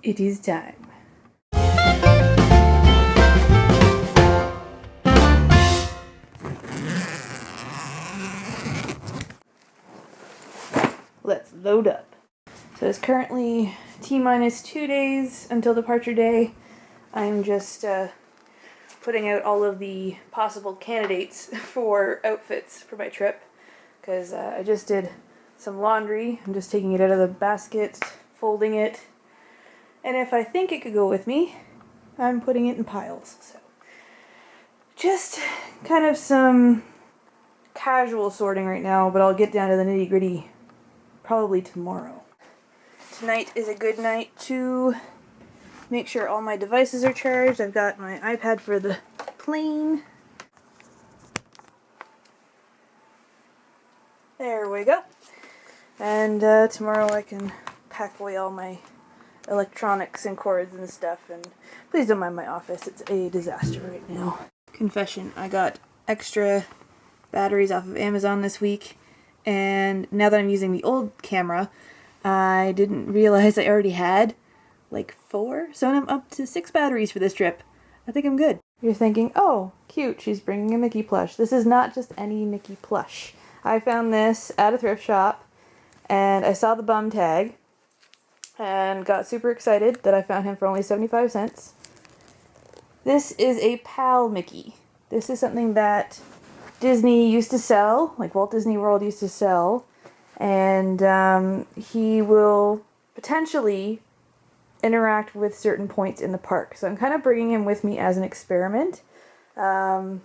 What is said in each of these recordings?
It is time. Let's load up. So it's currently T-minus 2 days until departure day. I'm just putting out all of the possible candidates for outfits for my trip, because I just did some laundry. I'm just taking it out of the basket, folding it, and if I think it could go with me, I'm putting it in piles. So just kind of some casual sorting right now, but I'll get down to the nitty-gritty probably tomorrow. Tonight is a good night to make sure all my devices are charged. I've got my iPad for the plane. There we go. And tomorrow I can pack away all my electronics and cords and stuff. And please don't mind my office. It's a disaster right now. Confession, I got extra batteries off of Amazon this week. And now that I'm using the old camera, I didn't realize I already had like 4. So I'm up to 6 batteries for this trip. I think I'm good. You're thinking, oh, cute, she's bringing a Mickey plush. This is not just any Mickey plush. I found this at a thrift shop, and I saw the bum tag, and got super excited that I found him for only 75 cents. This is a pal Mickey. This is something that Disney used to sell, like Walt Disney World used to sell, and he will potentially interact with certain points in the park. So I'm kind of bringing him with me as an experiment. On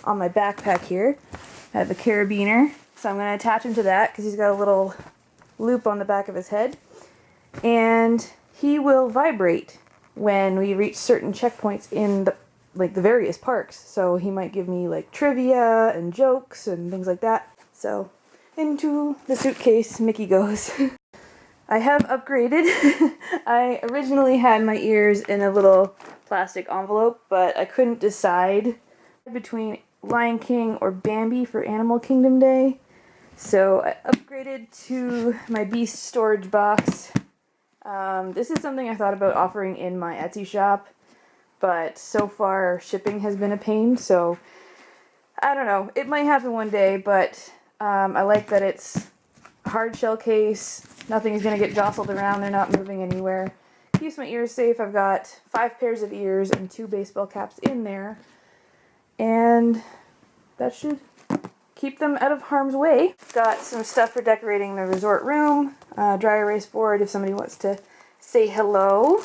my backpack here, I have a carabiner, so I'm going to attach him to that because he's got a little loop on the back of his head, and he will vibrate when we reach certain checkpoints in the various parks. So he might give me like trivia and jokes and things like that. So into the suitcase Mickey goes. I have upgraded. I originally had my ears in a little plastic envelope, but I couldn't decide between Lion King or Bambi for Animal Kingdom Day. So I upgraded to my Beast storage box. This is something I thought about offering in my Etsy shop, but so far shipping has been a pain, so I don't know. It might happen one day, but I like that it's a hard shell case. Nothing is going to get jostled around. They're not moving anywhere. Keeps my ears safe. I've got 5 pairs of ears and 2 baseball caps in there, and that should keep them out of harm's way. Got some stuff for decorating the resort room, dry erase board if somebody wants to say hello,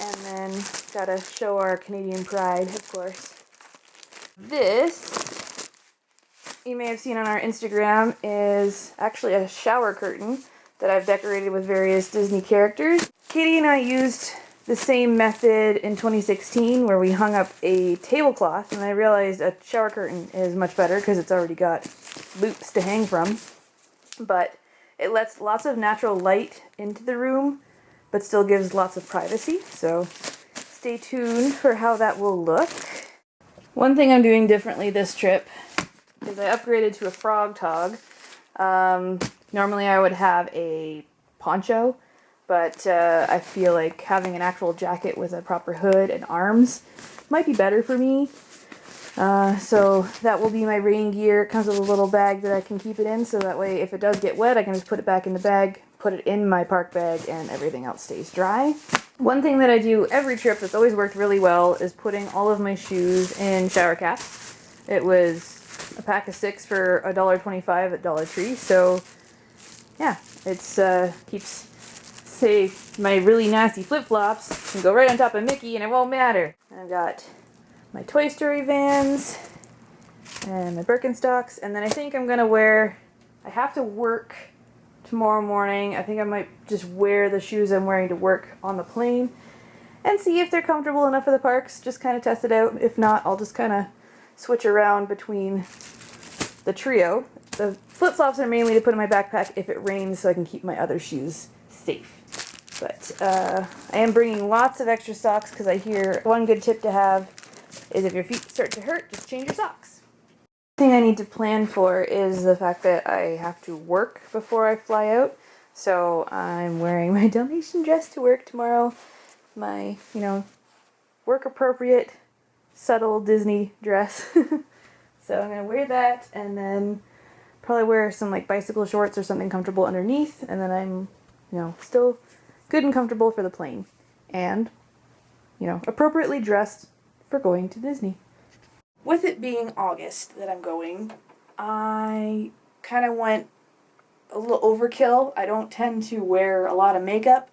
and then gotta show our Canadian pride, of course. This, you may have seen on our Instagram, is actually a shower curtain that I've decorated with various Disney characters. Katie and I used the same method in 2016 where we hung up a tablecloth, and I realized a shower curtain is much better because it's already got loops to hang from, but it lets lots of natural light into the room but still gives lots of privacy, so stay tuned for how that will look. One thing I'm doing differently this trip is I upgraded to a frog tog. Normally I would have a poncho, but I feel like having an actual jacket with a proper hood and arms might be better for me. So that will be my rain gear. It comes with a little bag that I can keep it in, so that way if it does get wet, I can just put it back in the bag, put it in my park bag, and everything else stays dry. One thing that I do every trip that's always worked really well is putting all of my shoes in shower caps. It was a pack of 6 for $1.25 at Dollar Tree, so yeah, it's keeps, say, my really nasty flip-flops can go right on top of Mickey and it won't matter. And I've got my Toy Story Vans and my Birkenstocks, and then I think I'm gonna wear, I have to work tomorrow morning. I think I might just wear the shoes I'm wearing to work on the plane and see if they're comfortable enough for the parks. Just kind of test it out. If not, I'll just kind of switch around between the trio. The flip-flops are mainly to put in my backpack if it rains so I can keep my other shoes safe. But I am bringing lots of extra socks because I hear one good tip to have is if your feet start to hurt, just change your socks. The thing I need to plan for is the fact that I have to work before I fly out. So I'm wearing my Dalmatian dress to work tomorrow. My, work appropriate, subtle Disney dress. So I'm gonna wear that and then probably wear some like bicycle shorts or something comfortable underneath, and then I'm, still good and comfortable for the plane. And, appropriately dressed for going to Disney. With it being August that I'm going, I kind of went a little overkill. I don't tend to wear a lot of makeup,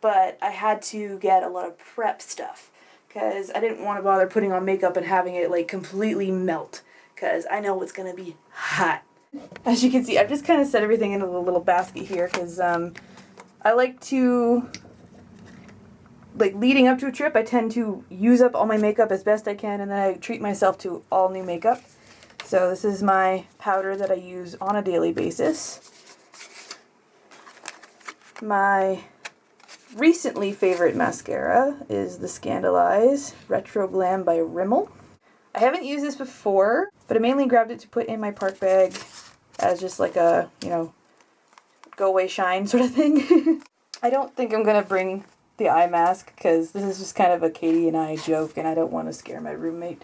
but I had to get a lot of prep stuff because I didn't want to bother putting on makeup and having it like completely melt because I know it's going to be hot. As you can see, I've just kind of set everything into the little basket here because I like to, leading up to a trip, I tend to use up all my makeup as best I can, and then I treat myself to all new makeup. So this is my powder that I use on a daily basis. My recently favorite mascara is the Scandalize Retro Glam by Rimmel. I haven't used this before, but I mainly grabbed it to put in my park bag as just like a, go away shine sort of thing. I don't think I'm going to bring the eye mask because this is just kind of a Katie and I joke and I don't want to scare my roommate.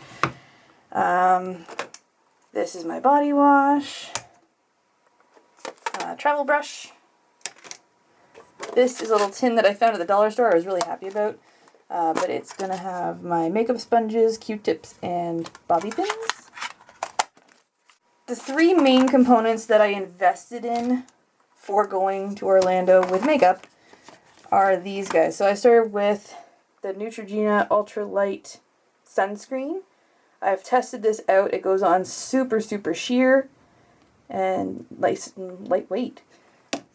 This is my body wash, travel brush. This is a little tin that I found at the dollar store I was really happy about. But it's going to have my makeup sponges, Q-tips, and bobby pins. The three main components that I invested in for going to Orlando with makeup are these guys. So I started with the Neutrogena Ultra Light Sunscreen. I've tested this out. It goes on super, super sheer and lightweight.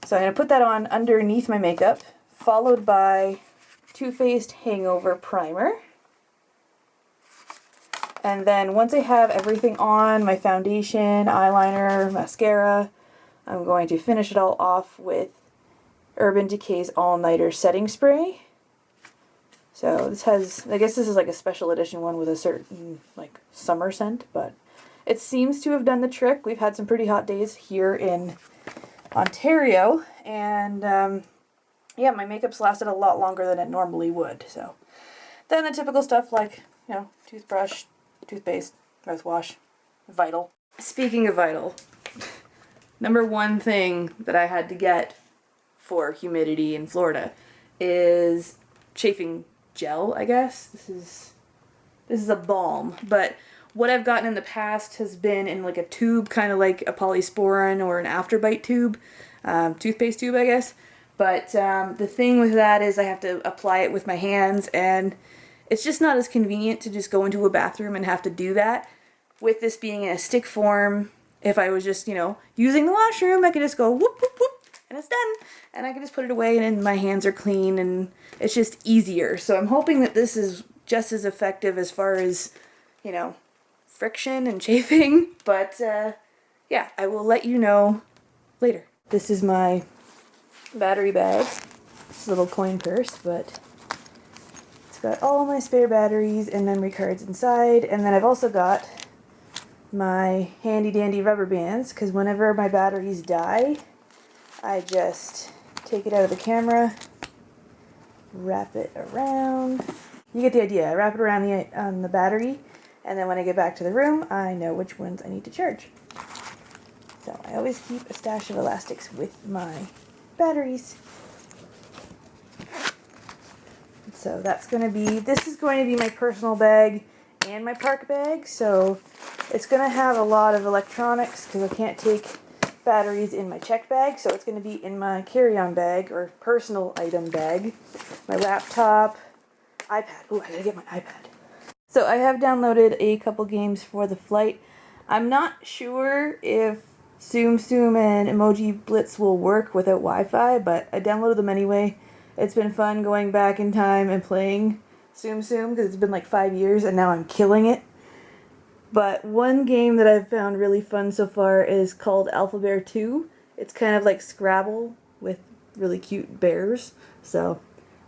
So I'm going to put that on underneath my makeup, followed by Too Faced Hangover Primer. And then once I have everything on, my foundation, eyeliner, mascara, I'm going to finish it all off with Urban Decay's All Nighter Setting Spray. So this has, I guess this is like a special edition one with a certain summer scent, but it seems to have done the trick. We've had some pretty hot days here in Ontario, and yeah, my makeup's lasted a lot longer than it normally would. So then the typical stuff like, toothbrush, toothpaste, mouthwash, Vital. Speaking of Vital, number one thing that I had to get for humidity in Florida is chafing gel, I guess. This is a balm, but what I've gotten in the past has been in like a tube, kind of like a Polysporin or an Afterbite tube, toothpaste tube, I guess. But the thing with that is I have to apply it with my hands, and it's just not as convenient to just go into a bathroom and have to do that. With this being in a stick form, if I was just, using the washroom, I could just go whoop, whoop, whoop, and it's done. And I can just put it away, and then my hands are clean, and it's just easier. So I'm hoping that this is just as effective as far as, friction and chafing. But, yeah, I will let you know later. This is my battery bag. It's a little coin purse, but it's got all my spare batteries and memory cards inside. And then I've also got my handy dandy rubber bands, because whenever my batteries die, I just take it out of the camera, wrap it around. You get the idea. I wrap it around on the battery, and then when I get back to the room, I know which ones I need to charge. So I always keep a stash of elastics with my batteries. So this is going to be my personal bag and my park bag. So it's going to have a lot of electronics because I can't take batteries in my check bag. So it's going to be in my carry-on bag or personal item bag. My laptop, iPad. Ooh, I gotta get my iPad. So I have downloaded a couple games for the flight. I'm not sure if Tsum Tsum and Emoji Blitz will work without Wi-Fi, but I downloaded them anyway. It's been fun going back in time and playing Tsum Tsum because it's been like 5 years and now I'm killing it. But one game that I've found really fun so far is called Alphabear 2. It's kind of like Scrabble with really cute bears. So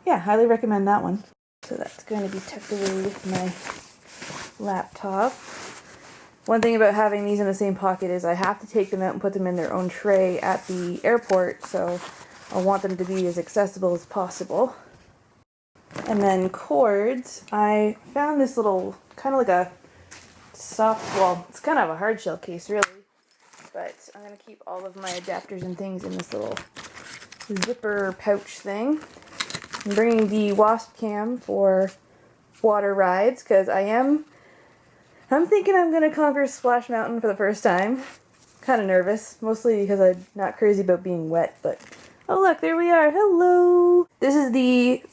yeah, highly recommend that one. So that's going to be tucked away with my laptop. One thing about having these in the same pocket is I have to take them out and put them in their own tray at the airport, so I want them to be as accessible as possible. And then cords, I found this little, kind of like a soft, well, it's kind of a hard shell case really, but I'm going to keep all of my adapters and things in this little zipper pouch thing. I'm bringing the wasp cam for water rides because I'm thinking I'm going to conquer Splash Mountain for the first time. Kind of nervous, mostly because I'm not crazy about being wet, but oh look, there we are. Hello! This is the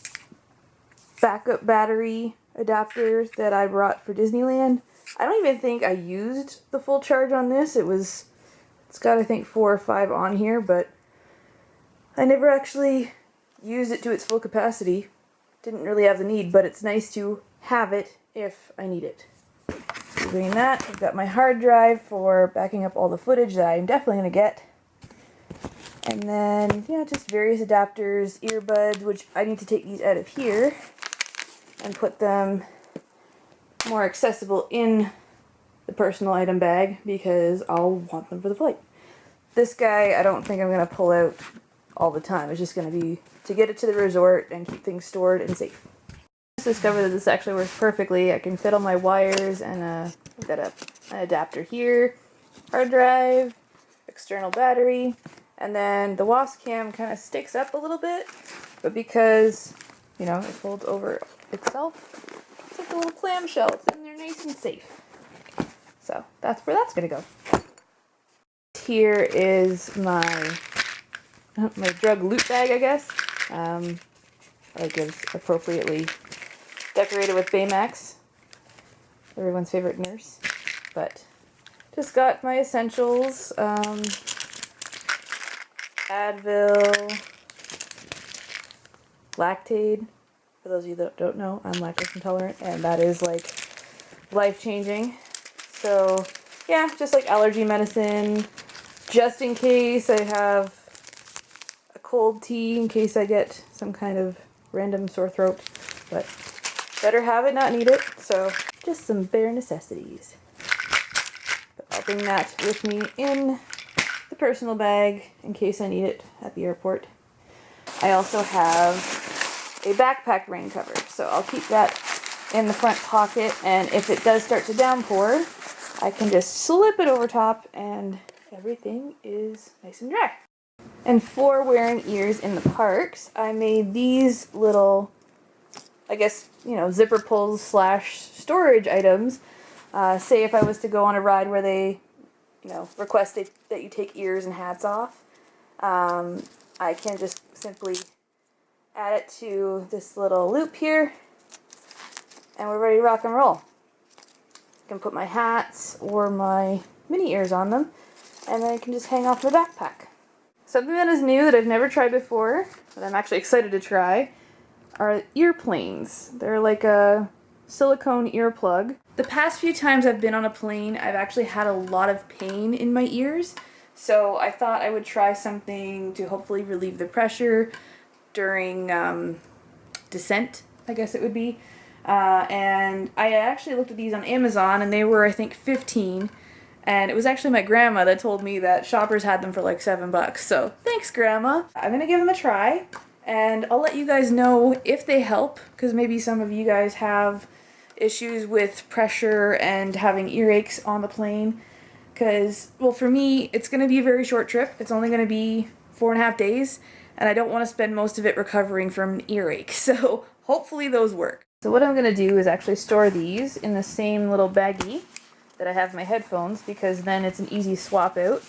backup battery adapter that I brought for Disneyland. I don't even think I used the full charge on this. It's got I think 4 or 5 on here, but I never actually used it to its full capacity. Didn't really have the need, but it's nice to have it if I need it. Doing that, I've got my hard drive for backing up all the footage that I'm definitely going to get. And then, yeah, just various adapters, earbuds, which I need to take these out of here and put them more accessible in the personal item bag because I'll want them for the flight. This guy, I don't think I'm going to pull out all the time. It's just going to be to get it to the resort and keep things stored and safe. Discovered that this actually works perfectly. I can fit all my wires and I've got an adapter here, hard drive, external battery, and then the wasp cam kind of sticks up a little bit, but because, you know, it folds over itself, it's like a little clamshell. It's in there nice and safe. So that's where that's gonna go. Here is my drug loot bag, I guess. Like it's appropriately decorated with Baymax, everyone's favorite nurse. But just got my essentials, Advil, Lactaid. For those of you that don't know, I'm lactose intolerant, and that is like life-changing. So yeah, just like allergy medicine, just in case I have a cold tea, in case I get some kind of random sore throat. But better have it, not need it. So just some bare necessities. But I'll bring that with me in the personal bag in case I need it at the airport. I also have a backpack rain cover, so I'll keep that in the front pocket, and if it does start to downpour, I can just slip it over top and everything is nice and dry. And for wearing ears in the parks, I made these little, I guess, you know, zipper pulls / storage items. Say if I was to go on a ride where they, you know, request that you take ears and hats off, I can just simply add it to this little loop here, and we're ready to rock and roll. I can put my hats or my mini ears on them, and then I can just hang off the backpack. Something that is new that I've never tried before, that I'm actually excited to try, are earplanes. They're like a silicone earplug. The past few times I've been on a plane, I've actually had a lot of pain in my ears, so I thought I would try something to hopefully relieve the pressure during descent, I guess it would be. And I actually looked at these on Amazon, and they were, I think, $15. And it was actually my grandma that told me that Shoppers had them for like $7. So thanks, Grandma. I'm gonna give them a try, and I'll let you guys know if they help, because maybe some of you guys have issues with pressure and having earaches on the plane. Because, well, for me, it's gonna be a very short trip. It's only gonna be 4.5 days, and I don't want to spend most of it recovering from an earache. So hopefully those work. So what I'm gonna do is actually store these in the same little baggie that I have my headphones, because then it's an easy swap out,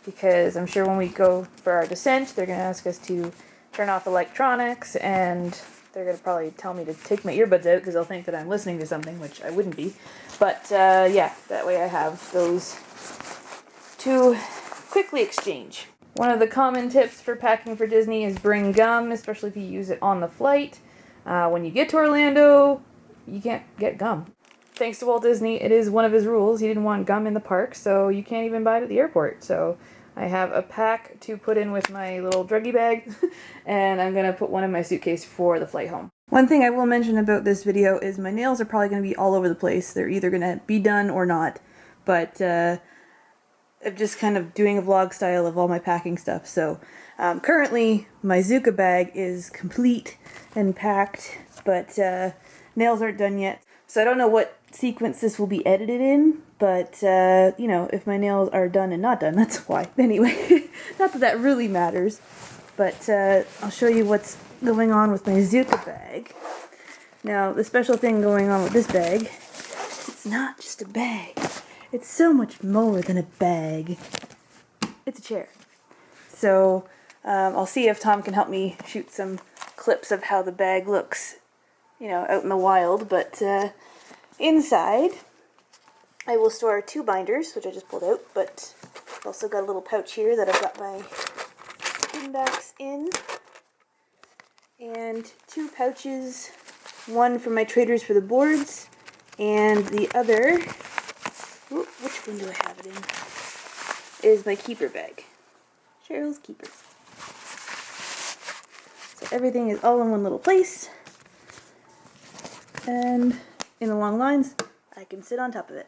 because I'm sure when we go for our descent they're going to ask us to turn off electronics, and they're going to probably tell me to take my earbuds out because they'll think that I'm listening to something, which I wouldn't be. But yeah, that way I have those to quickly exchange. One of the common tips for packing for Disney is bring gum, especially if you use it on the flight. When you get to Orlando, you can't get gum. Thanks to Walt Disney, it is one of his rules. He didn't want gum in the park, so you can't even buy it at the airport. So I have a pack to put in with my little druggie bag, and I'm going to put one in my suitcase for the flight home. One thing I will mention about this video is my nails are probably going to be all over the place. They're either going to be done or not, but I'm just kind of doing a vlog style of all my packing stuff, so Currently, my Zuka bag is complete and packed, but nails aren't done yet. So I don't know what sequence this will be edited in, but, you know, if my nails are done and not done, that's why. Anyway, not that that really matters, but I'll show you what's going on with my Zuka bag. Now, the special thing going on with this bag, it's not just a bag. It's so much more than a bag. It's a chair. So, I'll see if Tom can help me shoot some clips of how the bag looks, you know, out in the wild. But inside, I will store 2 binders, which I just pulled out, but I've also got a little pouch here that I've got my pin backs in. And 2 pouches, one for my traders for the boards, and the other, which one do I have it in, is my keeper bag. Cheryl's keepers. So everything is all in one little place, and in the long lines, I can sit on top of it.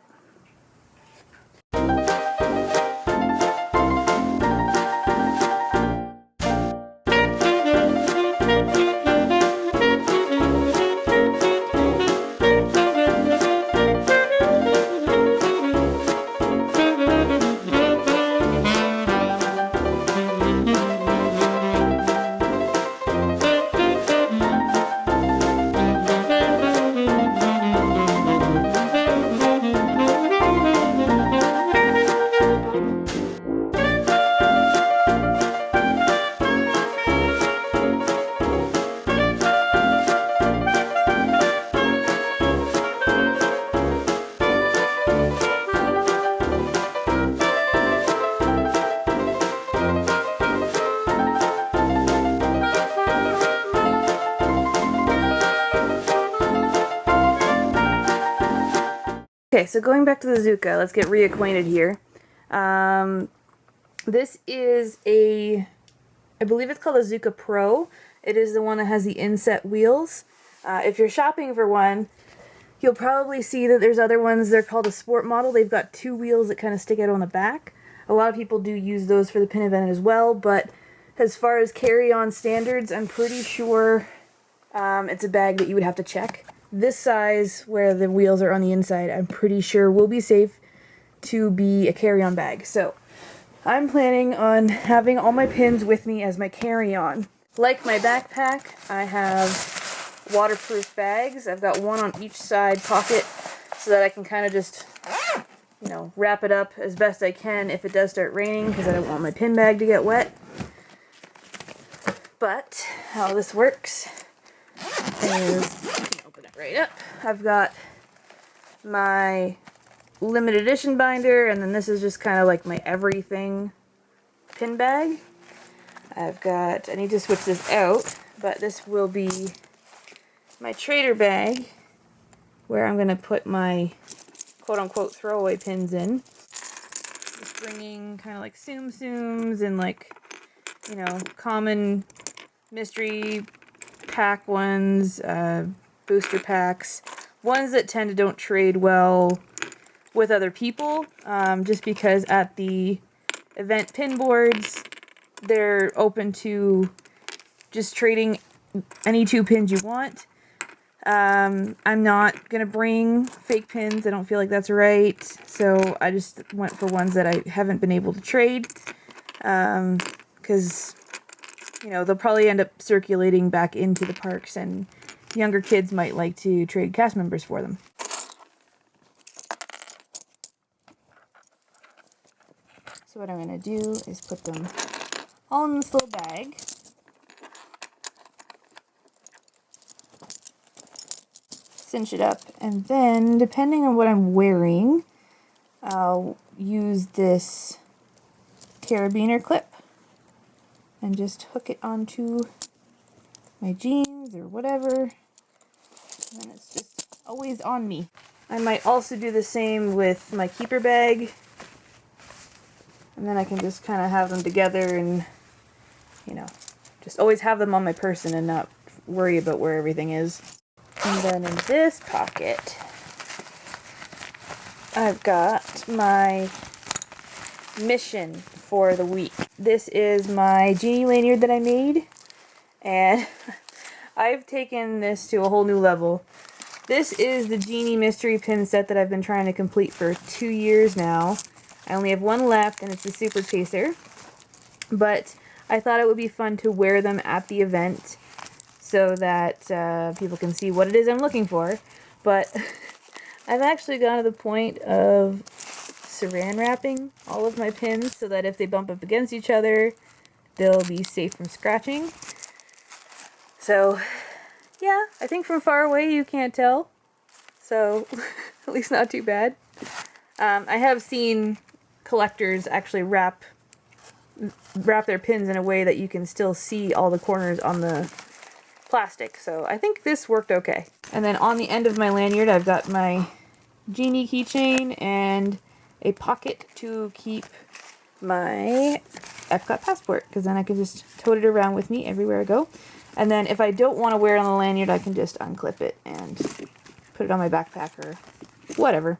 Okay, so going back to the Zuka, let's get reacquainted here. This is I believe it's called a Zuka Pro. It is the one that has the inset wheels. If you're shopping for one, you'll probably see that there's other ones. They're called a sport model. They've got 2 wheels that kind of stick out on the back. A lot of people do use those for the pin event as well, but as far as carry-on standards, I'm pretty sure it's a bag that you would have to check. This size, where the wheels are on the inside, I'm pretty sure will be safe to be a carry-on bag. So, I'm planning on having all my pins with me as my carry-on. Like my backpack, I have waterproof bags. I've got one on each side pocket so that I can kind of just, you know, wrap it up as best I can if it does start raining, because I don't want my pin bag to get wet. But how this works is, open it right up. I've got my limited edition binder, and then this is just kind of like my everything pin bag. I need to switch this out, but this will be my trader bag, where I'm going to put my quote-unquote throwaway pins in. Just bringing kind of like Tsum Tsums and like, you know, common mystery pack ones, booster packs, ones that tend to don't trade well with other people, just because at the event pin boards, they're open to just trading any 2 pins you want. I'm not gonna bring fake pins. I don't feel like that's right. So I just went for ones that I haven't been able to trade. Because, you know, they'll probably end up circulating back into the parks, and younger kids might like to trade cast members for them. So what I'm gonna do is put them all in this little bag. Cinch it up, and then depending on what I'm wearing, I'll use this carabiner clip and just hook it onto my jeans or whatever, and then it's just always on me. I might also do the same with my keeper bag, and then I can just kind of have them together and, you know, just always have them on my person and not worry about where everything is. And then in this pocket, I've got my mission for the week. This is my genie lanyard that I made, and I've taken this to a whole new level. This is the genie mystery pin set that I've been trying to complete for 2 years now. I only have one left, and it's the Super Chaser. But I thought it would be fun to wear them at the event so that people can see what it is I'm looking for. But I've actually gone to the point of saran wrapping all of my pins so that if they bump up against each other, they'll be safe from scratching. So, yeah, I think from far away you can't tell. So, at least not too bad. I have seen collectors actually wrap their pins in a way that you can still see all the corners on the plastic. So I think this worked okay. And then on the end of my lanyard, I've got my genie keychain and a pocket to keep my Epcot passport, because then I can just tote it around with me everywhere I go. And then if I don't want to wear it on the lanyard, I can just unclip it and put it on my backpack or whatever.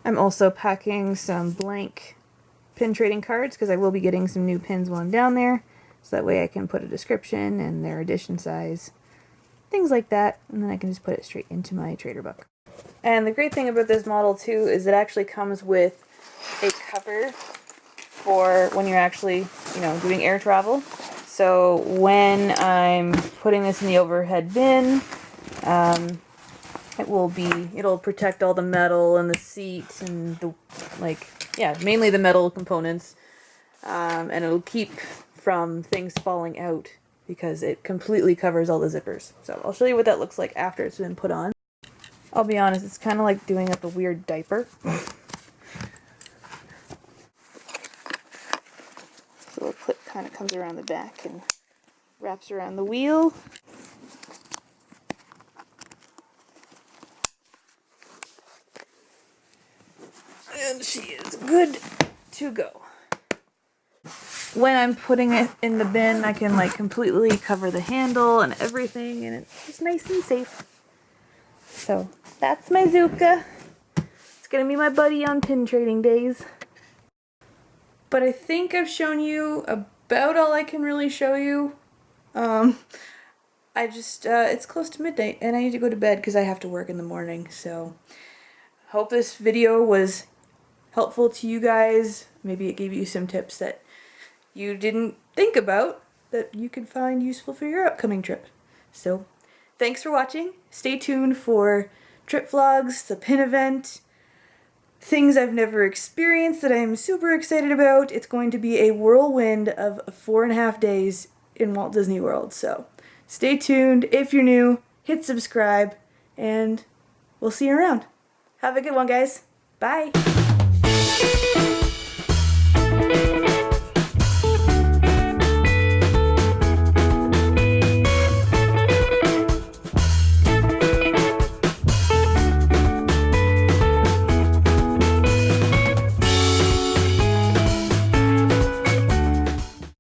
I'm also packing some blank pin trading cards because I will be getting some new pins while I'm down there. So that way I can put a description and their edition size, things like that, and then I can just put it straight into my trader book. And the great thing about this model too is it actually comes with a cover for when you're actually, doing air travel. So when I'm putting this in the overhead bin, it'll protect all the metal and the seat and mainly the metal components, and it'll keep from things falling out because it completely covers all the zippers. So I'll show you what that looks like after it's been put on. I'll be honest, it's kind of like doing up a weird diaper. So the clip kind of comes around the back and wraps around the wheel. And she is good to go. When I'm putting it in the bin, I can completely cover the handle and everything, and it's just nice and safe. So that's my Zuka. It's gonna be my buddy on pin trading days. But I think I've shown you about all I can really show you. It's close to midnight and I need to go to bed because I have to work in the morning. So hope this video was helpful to you guys. Maybe it gave you some tips that you didn't think about that you could find useful for your upcoming trip. So thanks for watching. Stay tuned for trip vlogs, the pin event, things I've never experienced that I'm super excited about. It's going to be a whirlwind of 4.5 days in Walt Disney World. So stay tuned. If you're new, hit subscribe, and we'll see you around. Have a good one, guys. Bye.